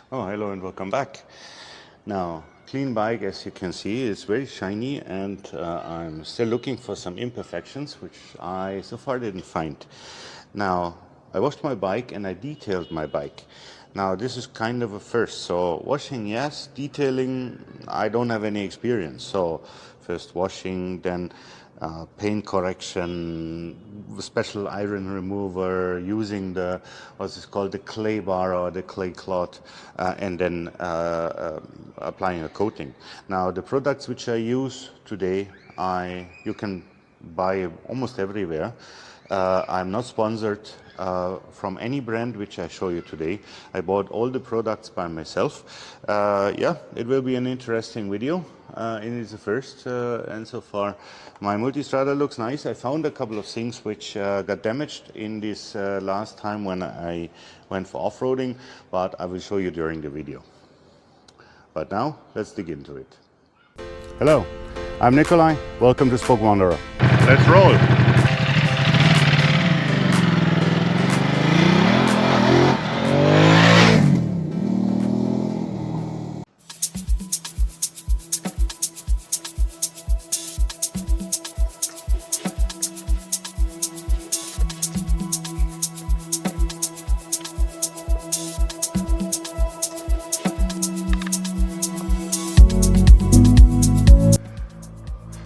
Oh, hello and welcome back. Now, clean bike, as you can see, is very shiny, and I'm still looking for some imperfections, which I so far didn't find. Now, I washed my bike and I detailed my bike. Now, this is kind of a first. So, washing, yes, detailing, I don't have any experience. So, first washing, then paint correction, special iron remover, using the what's it called, the clay bar or the clay cloth, and then applying a coating. Now the products which I use today, you can buy almost everywhere. I'm not sponsored from any brand which I show you today. I bought all the products by myself. Yeah, it will be an interesting video. It is the first, and so far my Multistrada looks nice. I found a couple of things which got damaged in this last time when I went for off-roading, but I will show you during the video. But now, let's dig into it. Hello, I'm Nikolai. Welcome to Spoke Wanderer. Let's roll!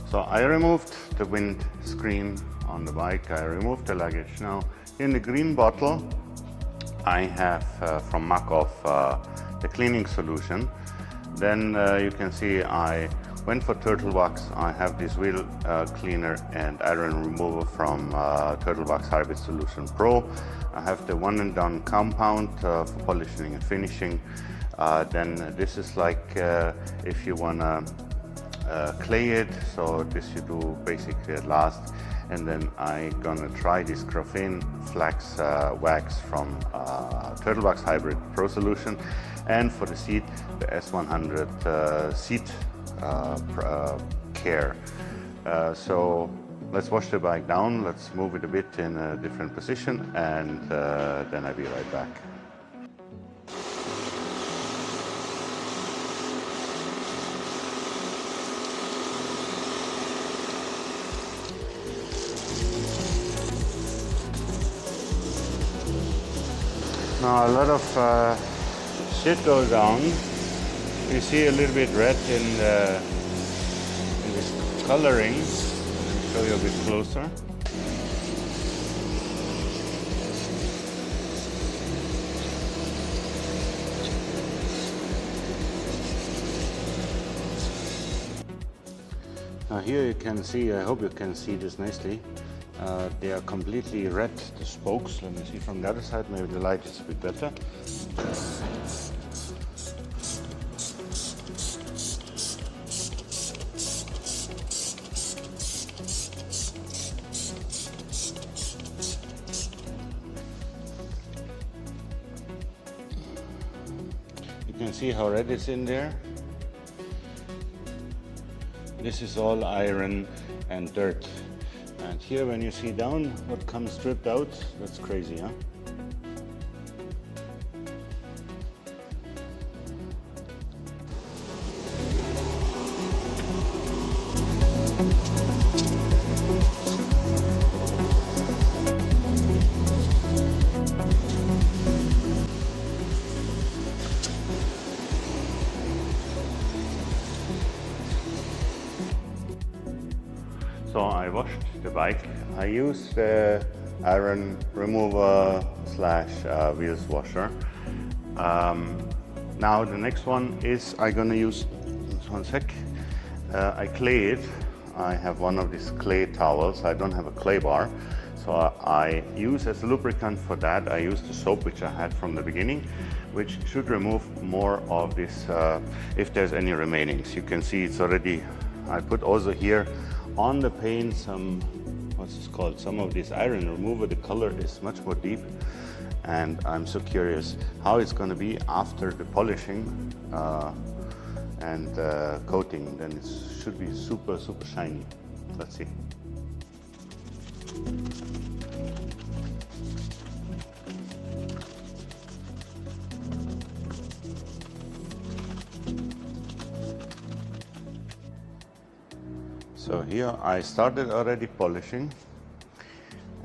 So I removed the windscreen on the bike, I removed the luggage. Now in the green bottle I have from MucOff the cleaning solution. Then you can see I went for turtle wax. I have this wheel cleaner and iron remover from Turtle Wax Hybrid Solution Pro. I have the one and done compound for polishing and finishing. Then this is like if you wanna clay it, so this you do basically at last. And then I gonna try this Graphene Flex Wax from Turtle Wax Hybrid Pro Solution. And for the seat, the S100 seat care. So let's wash the bike down, let's move it a bit in a different position, and then I'll be right back. Now a lot of shit goes down. You see a little bit red in this coloring. Let me show you a bit closer. Now here you can see, I hope you can see this nicely. They are completely red, the spokes. Let me see from the other side, maybe the light is a bit better. You can see how red it's in there. This is all iron and dirt. And here when you see down what comes stripped out, that's crazy, huh? So I washed the bike. I used the iron remover slash wheels washer. Now the next one is I'm gonna use, just one sec. I clay it. I have one of these clay towels. I don't have a clay bar. So I use as a lubricant for that, I use the soap which I had from the beginning, which should remove more of this if there's any remainings. You can see it's already, I put also here on the paint some, what's this called, some of this iron remover. The color is much more deep, and I'm so curious how it's going to be after the polishing and coating. Then it should be super shiny. Let's see. So here I started already polishing,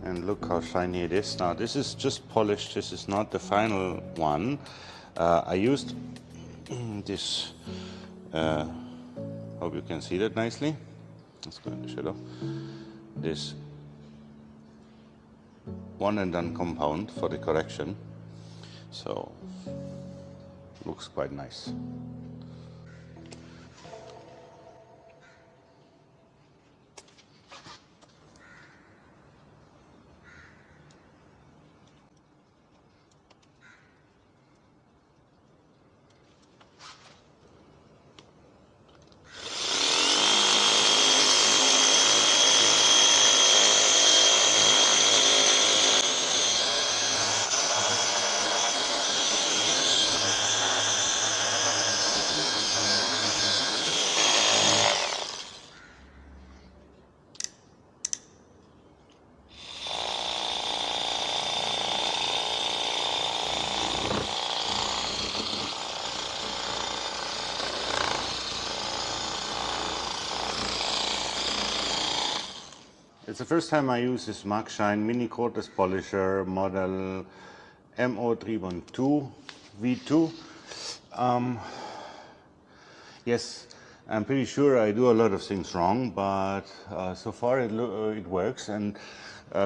and look how shiny it is. Now this is just polished, this is not the final one. I used this, hope you can see that nicely. Let's go in the shadow. This one and done compound for the correction. So looks quite nice. It's the first time I use this MucShine Mini Cordless Polisher model MO312 V2. Yes, I'm pretty sure I do a lot of things wrong, but so far it works, and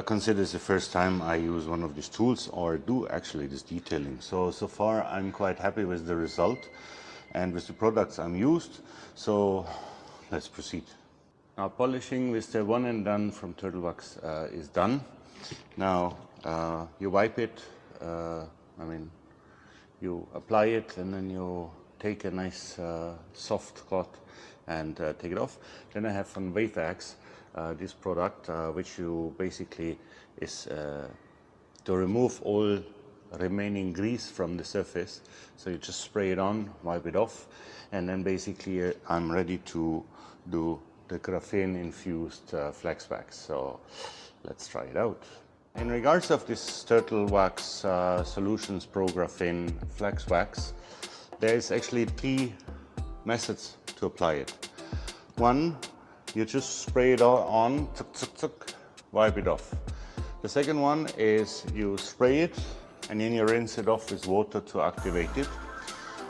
consider it's the first time I use one of these tools or do actually this detailing. So far I'm quite happy with the result and with the products I'm used. So let's proceed. Now polishing with the one and done from Turtle Wax is done. Now you wipe it, you apply it, and then you take a nice soft cloth and take it off. Then I have from WaveX this product which you basically is to remove all remaining grease from the surface. So you just spray it on, wipe it off, and then basically I'm ready to do the graphene infused flex wax. So let's try it out. In regards of this Turtle Wax Solutions Pro Graphene Flex Wax, there is actually 3 methods to apply it. One, you just spray it on, tuk, tuk, tuk, wipe it off. The second one is you spray it and then you rinse it off with water to activate it.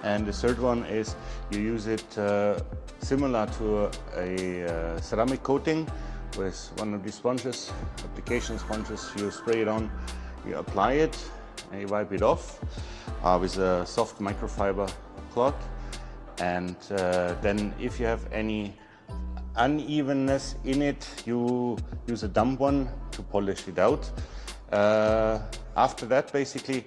And the third one is you use it similar to a ceramic coating with one of these sponges, application sponges. You spray it on, you apply it, and you wipe it off with a soft microfiber cloth. And then if you have any unevenness in it, you use a damp one to polish it out. After that, basically,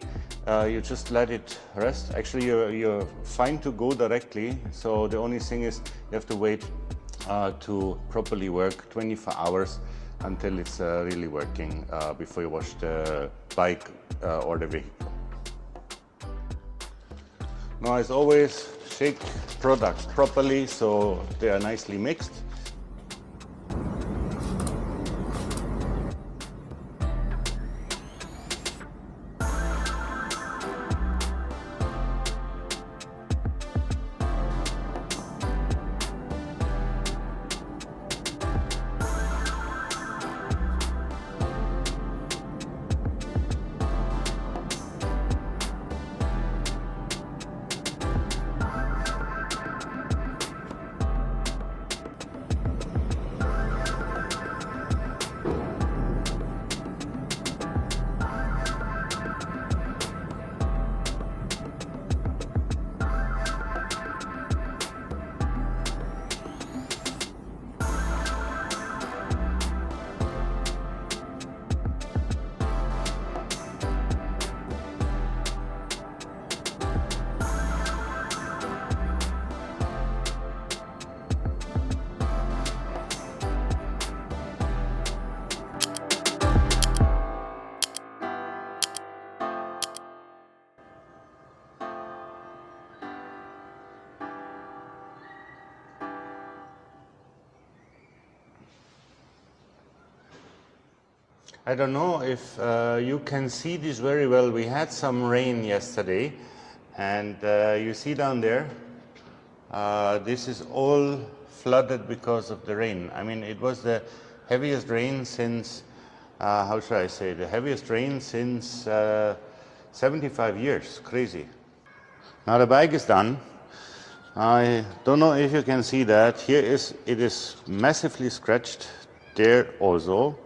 you just let it rest. Actually, you're fine to go directly. So the only thing is you have to wait to properly work 24 hours until it's really working before you wash the bike or the vehicle. Now, as always, shake products properly so they are nicely mixed. I don't know if you can see this very well. We had some rain yesterday, and you see down there, this is all flooded because of the rain. I mean, it was the heaviest rain since, how should I say, the heaviest rain since 75 years. Crazy. Now the bike is done. I don't know if you can see that. Here it is massively scratched. There also,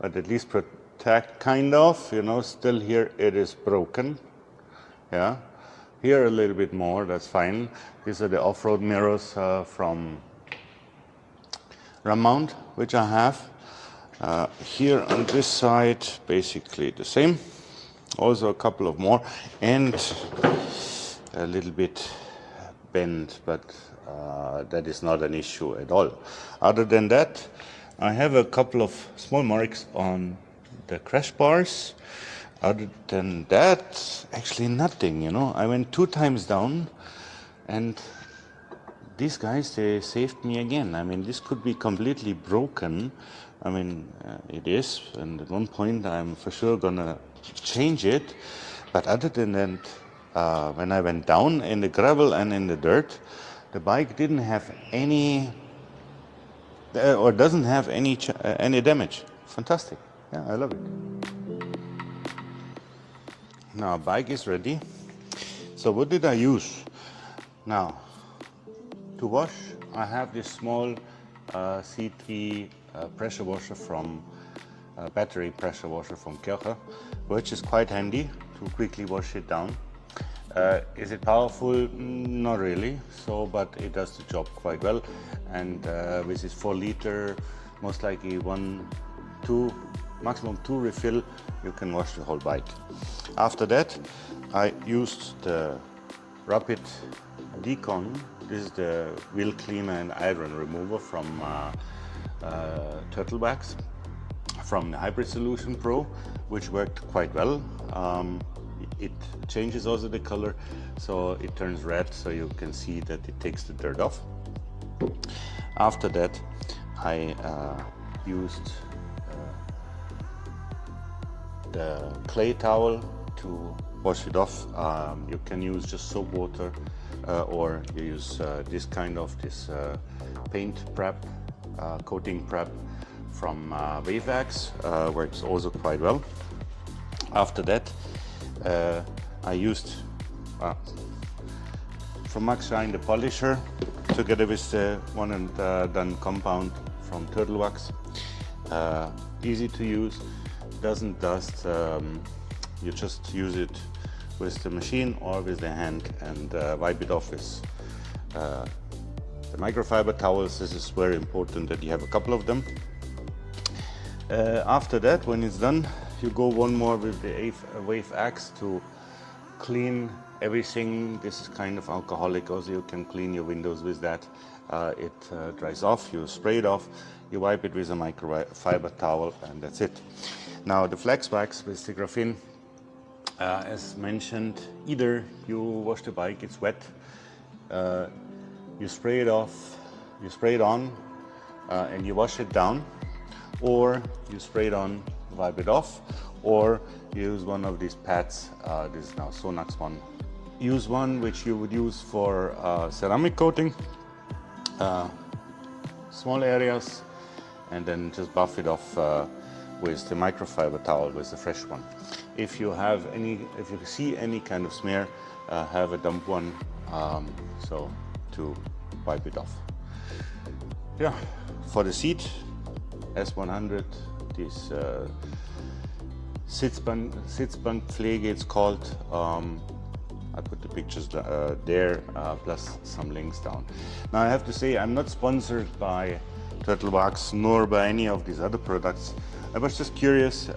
but at least protect kind of. You know, still here it is broken. Yeah, here a little bit more. That's fine. These are the off-road mirrors from Ramount, which I have. Here on this side, basically the same. Also a couple of more, and a little bit bent, but that is not an issue at all. Other than that, I have a couple of small marks on the crash bars. Other than that, actually nothing, you know. I went 2 times down, and these guys, they saved me again. I mean, this could be completely broken. I mean, it is, and at one point I'm for sure gonna change it. But other than that, when I went down in the gravel and in the dirt, the bike didn't have any, or doesn't have any damage. Fantastic. Yeah, I love it. Now, bike is ready. So what did I use? Now, to wash, I have this small C3 pressure washer from battery pressure washer from Kircher, which is quite handy to quickly wash it down. Is it powerful? Not really. So, but it does the job quite well. And with this 4 liter, most likely 1, 2, maximum 2 refill, you can wash the whole bike. After that, I used the Rapid Decon. This is the wheel cleaner and iron remover from Turtle Wax from the Hybrid Solution Pro, which worked quite well. It changes also the color, so it turns red, so you can see that it takes the dirt off. After that, I used the clay towel to wash it off. You can use just soap water, or you use this paint prep, coating prep from WaveX, works also quite well. After that, I used from Max Shine the polisher together with the one and done compound from Turtle Wax. Easy to use, doesn't dust. You just use it with the machine or with the hand and wipe it off with the microfiber towels. This is very important that you have a couple of them. After that, when it's done, you go one more with the WaveX to clean everything. This is kind of alcoholic, also you can clean your windows with that. It dries off, you spray it off, you wipe it with a microfiber towel, and that's it. Now the Flex Wax with the graphene, as mentioned, either you wash the bike, it's wet, you spray it off, you spray it on, and you wash it down, or you spray it on, wipe it off, or use one of these pads. This is now Sonax one. Use one which you would use for ceramic coating, small areas, and then just buff it off with the microfiber towel, with the fresh one. If you see any kind of smear, have a damp one, so to wipe it off. Yeah, for the seat, S100, this Sitzbankpflege it's called. I put the pictures there, plus some links down. Now I have to say, I'm not sponsored by Turtle Wax nor by any of these other products. I was just curious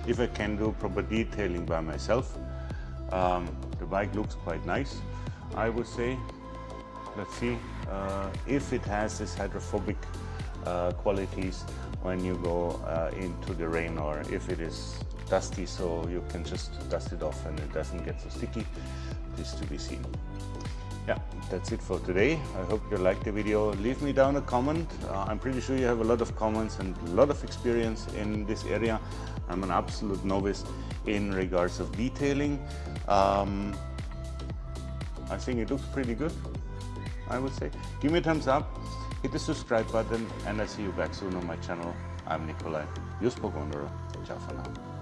if I can do proper detailing by myself. The bike looks quite nice, I would say. Let's see if it has this hydrophobic qualities when you go into the rain, or if it is dusty, so you can just dust it off and it doesn't get so sticky. This to be seen. Yeah, that's it for today. I hope you liked the video. Leave me down a comment. I'm pretty sure you have a lot of comments and a lot of experience in this area. I'm an absolute novice in regards of detailing. I think it looks pretty good. I would say. Give me a thumbs up, hit the subscribe button, and I'll see you back soon on my channel. I'm Nikolai, your spoke wanderer. Ciao for now.